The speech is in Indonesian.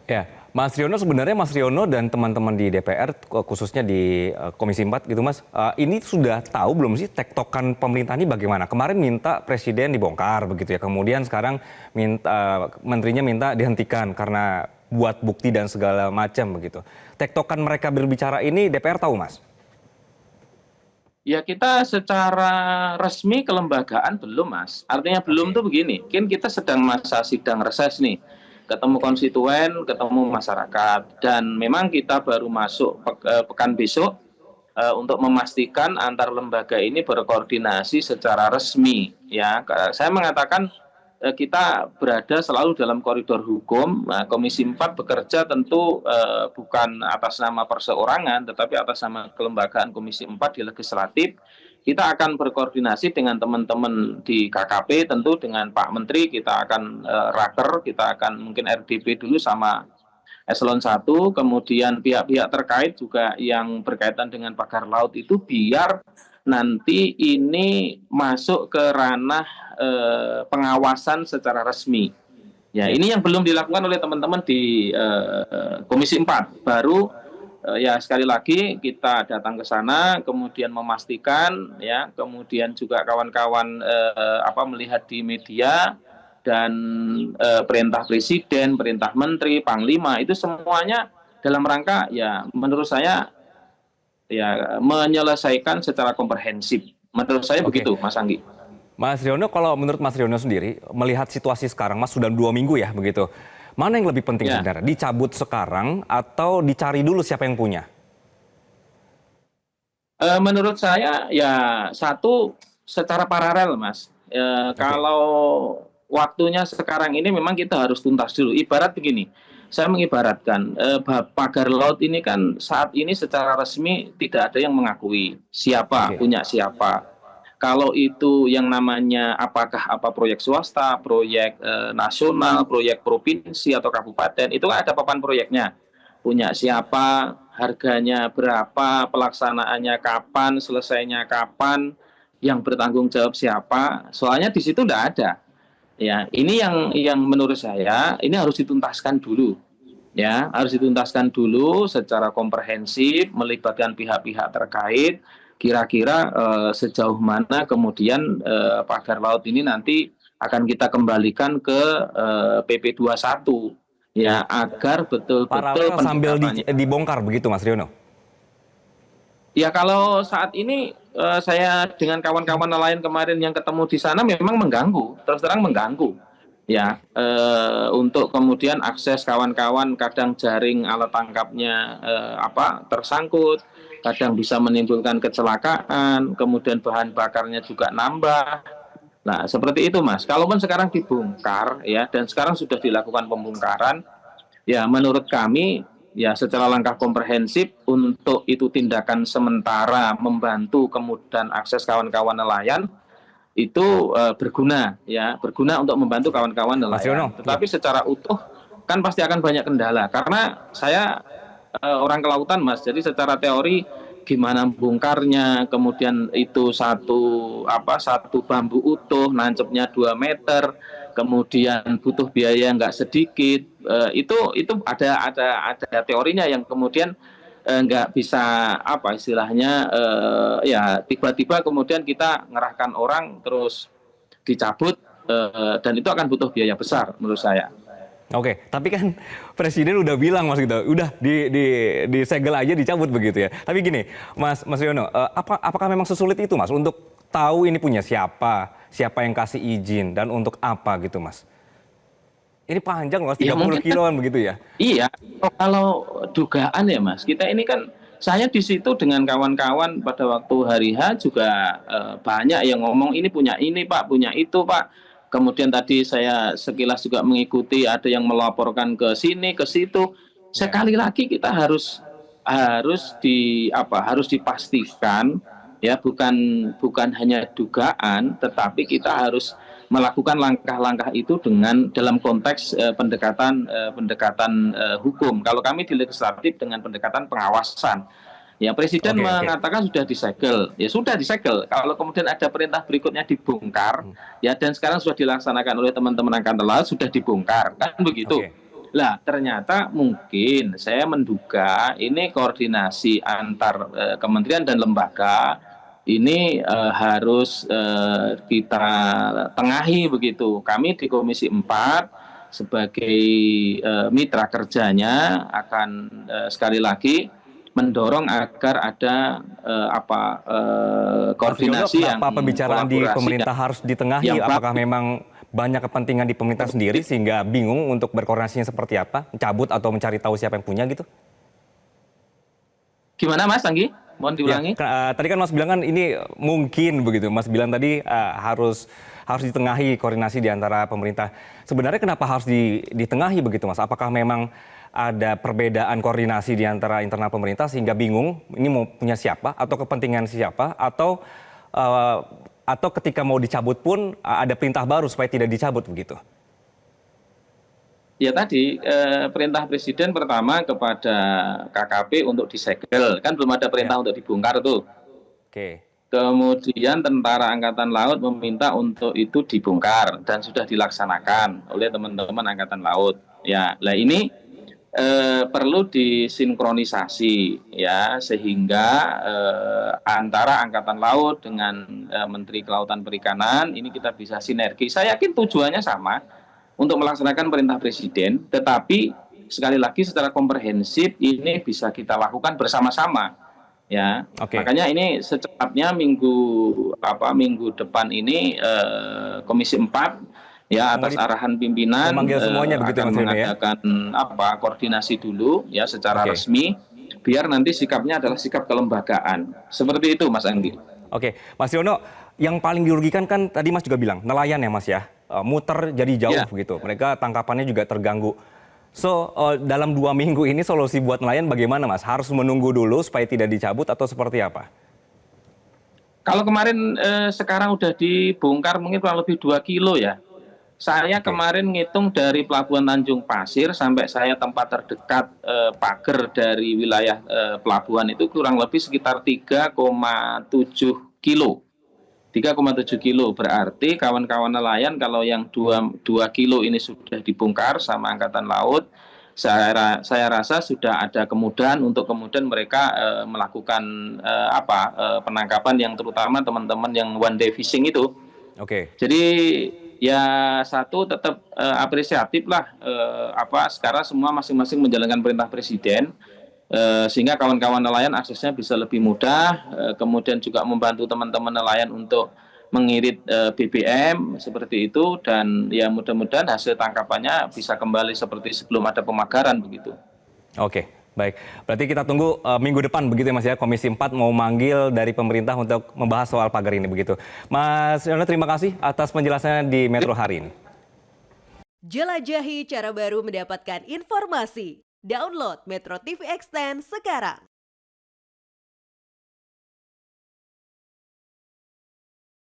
Ya, Mas Riono sebenarnya Mas Riono dan teman-teman di DPR khususnya di Komisi 4 gitu Mas, ini sudah tahu belum sih tektokan pemerintah ini bagaimana? Kemarin minta presiden dibongkar begitu ya, kemudian sekarang minta menterinya minta dihentikan karena buat bukti dan segala macam begitu. Tektokan mereka berbicara ini DPR tahu Mas? Ya kita secara resmi kelembagaan belum Mas. Artinya belum tuh Oke, begini, kan kita sedang masa sidang reses nih. Ketemu oke. konstituen, ketemu masyarakat. Dan memang kita baru masuk pekan besok untuk memastikan antar lembaga ini berkoordinasi secara resmi. Ya, saya mengatakan kita berada selalu dalam koridor hukum. Nah, Komisi 4 bekerja tentu bukan atas nama perseorangan, tetapi atas nama kelembagaan Komisi 4 di legislatif. Kita akan berkoordinasi dengan teman-teman di KKP, tentu dengan Pak Menteri, kita akan raker, kita akan mungkin RDP dulu sama Eselon 1, kemudian pihak-pihak terkait juga yang berkaitan dengan pagar laut itu biar nanti ini masuk ke ranah pengawasan secara resmi. Ya, Ya. ini yang belum dilakukan oleh teman-teman di Komisi 4. Baru ya sekali lagi kita datang ke sana, kemudian memastikan ya, kemudian juga kawan-kawan melihat di media dan perintah presiden, perintah menteri, panglima itu semuanya dalam rangka ya menurut saya ya menyelesaikan secara komprehensif. Menurut saya Oke, begitu, Mas Anggi. Mas Riono, kalau menurut Mas Riono sendiri, melihat situasi sekarang, Mas sudah 2 minggu ya begitu. Mana yang lebih penting Ya, sebenarnya? Dicabut sekarang atau dicari dulu siapa yang punya? menurut saya ya satu secara paralel, Mas. Oke, Kalau waktunya sekarang ini memang kita harus tuntas dulu. Ibarat begini, saya mengibaratkan pagar laut ini kan saat ini secara resmi tidak ada yang mengakui siapa oke. punya siapa. Kalau itu yang namanya apakah apa proyek swasta, proyek nasional, proyek provinsi atau kabupaten, itu kan ada papan proyeknya. Punya siapa, harganya berapa, pelaksanaannya kapan, selesainya kapan, yang bertanggung jawab siapa. Soalnya di situ tidak ada. Ya, ini yang menurut saya ini harus dituntaskan dulu. Ya, harus dituntaskan dulu secara komprehensif, melibatkan pihak-pihak terkait. Kira-kira sejauh mana kemudian pagar laut ini nanti akan kita kembalikan ke PP 21 ya agar betul-betul Paralel sambil pendekatannya. dibongkar begitu Mas Riono? Ya kalau saat ini saya dengan kawan-kawan lain kemarin yang ketemu di sana memang mengganggu, terus terang mengganggu. Ya, untuk kemudian akses kawan-kawan kadang jaring alat tangkapnya tersangkut, kadang bisa menimbulkan kecelakaan, kemudian bahan bakarnya juga nambah. Nah, seperti itu Mas. Kalaupun sekarang dibongkar ya dan sekarang sudah dilakukan pembongkaran, ya, menurut kami ya secara langkah komprehensif untuk itu tindakan sementara membantu kemudahan akses kawan-kawan nelayan itu berguna ya, berguna untuk membantu Oke. kawan-kawan Mas nelayan. Riono, ya. Tetapi secara utuh kan pasti akan banyak kendala karena saya orang kelautan Mas. Jadi secara teori gimana bongkarnya, kemudian itu satu bambu utuh, nancepnya 2 meter, kemudian butuh biaya nggak sedikit. Itu ada teorinya yang kemudian nggak bisa istilahnya ya tiba-tiba kemudian kita ngerahkan orang terus dicabut dan itu akan butuh biaya besar menurut saya. Oke, tapi kan presiden udah bilang Mas gitu, udah disegel aja dicabut begitu ya. Tapi gini, Mas Riono, apakah memang sesulit itu Mas untuk tahu ini punya siapa, siapa yang kasih izin dan untuk apa gitu Mas? Ini panjang loh, Mas, Ya 30 mungkin kan kiloan begitu ya. iya, kalau dugaan ya Mas, kita ini kan saya di situ dengan kawan-kawan pada waktu hari H juga banyak yang ngomong ini punya ini Pak, punya itu Pak. Kemudian tadi saya sekilas juga mengikuti ada yang melaporkan ke sini, ke situ. Ya. Sekali lagi kita harus harus dipastikan ya bukan bukan hanya dugaan, tetapi kita harus melakukan langkah-langkah itu dengan dalam konteks pendekatan hukum. Kalau kami di legislatif dengan pendekatan pengawasan. Ya presiden Oke, oke. mengatakan sudah disegel, ya sudah disegel. Kalau kemudian ada perintah berikutnya dibongkar, Hmm. ya dan sekarang sudah dilaksanakan oleh teman-teman angkatan laut sudah dibongkar, kan begitu. Oke. Lah, ternyata mungkin saya menduga ini koordinasi antar kementerian dan lembaga ini harus kita tengahi begitu. Kami di Komisi 4 sebagai mitra kerjanya akan sekali lagi mendorong agar ada Mas Yono, koordinasi yang kenapa pembicaraan di kolaborasi pemerintah harus ditengahi? yang Apakah baik. memang banyak kepentingan di pemerintah sendiri sehingga bingung untuk berkoordinasinya seperti apa? Cabut atau mencari tahu siapa yang punya gitu? Gimana Mas Anggi? Mohon Ya, diulangi. tadi kan Mas bilang kan ini mungkin begitu. Mas bilang tadi harus ditengahi koordinasi di antara pemerintah. Sebenarnya kenapa harus ditengahi begitu, Mas? Apakah memang ada perbedaan koordinasi di antara internal pemerintah sehingga bingung ini mau punya siapa atau kepentingan siapa eh, atau ketika mau dicabut pun ada perintah baru supaya tidak dicabut begitu? Ya tadi perintah Presiden pertama kepada KKP untuk disegel, kan belum ada Ya, perintah untuk dibongkar tuh. oke. Kemudian Tentara Angkatan Laut meminta untuk itu dibongkar dan sudah dilaksanakan oleh teman-teman Angkatan Laut. Ya, lah ini perlu disinkronisasi ya sehingga antara Angkatan Laut dengan Menteri Kelautan Perikanan ini kita bisa sinergi. Saya yakin tujuannya sama untuk melaksanakan perintah Presiden, tetapi sekali lagi secara komprehensif ini bisa kita lakukan bersama-sama ya. Oke. Makanya ini secepatnya minggu depan ini Komisi 4 ya atas arahan pimpinan Memanggil semuanya begitu ya, akan Mas Yono ya? mengadakan koordinasi dulu ya secara Oke. resmi biar nanti sikapnya adalah sikap kelembagaan. Seperti itu Mas Anggi. Oke, Mas Yono, yang paling dirugikan kan tadi Mas juga bilang nelayan ya Mas ya. Muter jadi jauh Ya. begitu. Mereka tangkapannya juga terganggu. So, dalam 2 minggu ini solusi buat nelayan bagaimana Mas? Harus menunggu dulu supaya tidak dicabut atau seperti apa? Kalau kemarin sekarang udah dibongkar mungkin kurang lebih 2 kilo ya. Saya Oke. kemarin ngitung dari Pelabuhan Tanjung Pasir sampai saya tempat terdekat pagar dari wilayah pelabuhan itu kurang lebih sekitar 3,7 kilo. 3,7 kilo berarti kawan-kawan nelayan kalau yang 2 kilo ini sudah dibongkar sama Angkatan Laut, saya rasa sudah ada kemudahan untuk kemudian mereka melakukan penangkapan yang terutama teman-teman yang one day fishing itu. Oke. Jadi ya satu tetap apresiatif lah sekarang semua masing-masing menjalankan perintah Presiden sehingga kawan-kawan nelayan aksesnya bisa lebih mudah, kemudian juga membantu teman-teman nelayan untuk mengirit BBM seperti itu dan ya mudah-mudahan hasil tangkapannya bisa kembali seperti sebelum ada pemagaran begitu. Oke, baik. Berarti kita tunggu minggu depan begitu ya Mas ya. Komisi 4 mau manggil dari pemerintah untuk membahas soal pagar ini begitu. Mas Yono, terima kasih atas penjelasannya di Metro hari ini. Jelajahi cara baru mendapatkan informasi. Download Metro TV Extend sekarang.